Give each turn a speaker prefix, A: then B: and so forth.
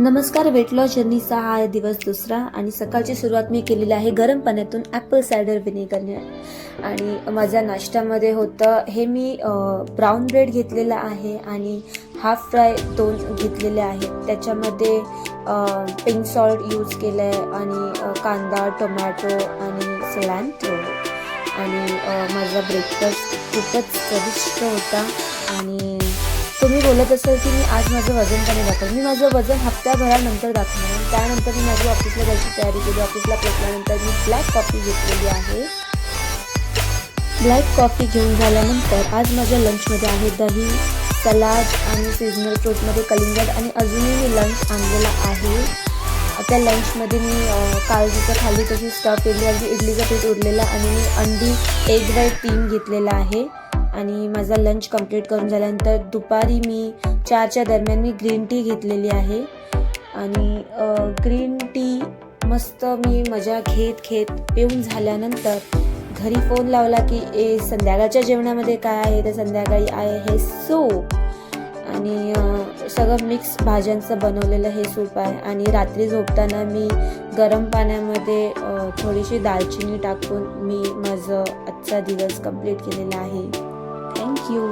A: नमस्कार. Weight loss जर्नीचा हा दिवस दुसरा आणि सकाळची सुरुवात मी केलेली आहे गरम पाण्यातून ॲपल सायडर व्हिनेगरने. आणि माझ्या नाश्त्यामध्ये होतं हे मी ब्राऊन ब्रेड घेतलेला आहे आणि हाफ फ्राय 2 घेतलेले आहेत. त्याच्यामध्ये पिंक सॉल्ट यूज केलं आहे आणि कांदा, टोमॅटो आणि सिलॅन्ट्रो. आणि माझा ब्रेकफास्ट खूपच चविष्ट होता. आणि तुम्ही बोलत असाल की मी आज माझं वजन कमी दाखवलं. मी माझं वजन हप्त्याभरानंतर दाखवलं. त्यानंतर मी माझी ऑफिसला जायची तयारी केली. ऑफिसला पोचल्यानंतर मी ब्लॅक कॉफी घेतलेली आहे. ब्लॅक कॉफी घेऊन झाल्यानंतर आज माझ्या लंचमध्ये आहे दही, सलाड आणि सीझनल फ्रूटमध्ये कलिंगड आणि अजूनही मी लंच आणलेला आहे. त्या लंचमध्ये मी काल जसं खाली तशी स्टफ केली आहे, इडलीचं पीठ उरलेलं आणि मी अंडी एग वाईट 3 घेतलेला आहे. आणि माझा लंच कंप्लीट करून झाल्यानंतर दुपारी मी 4च्या दरम्यान मी ग्रीन टी घेतलेली आहे. आणि ग्रीन टी मस्त मी मजा घेत पिऊन झाल्यानंतर घरी फोन लावला की संध्याकाळच्या जेवणामध्ये काय आहे. तर संध्याकाळी आहे हे सूप आणि सगळं मिक्स भाज्यांचं बनवलेलं हे सूप आहे. आणि रात्री झोपताना मी गरम पाण्यामध्ये थोडीशी दालचिनी टाकून मी माझं आजचा दिवस कंप्लीट केलेला आहे. Thank you.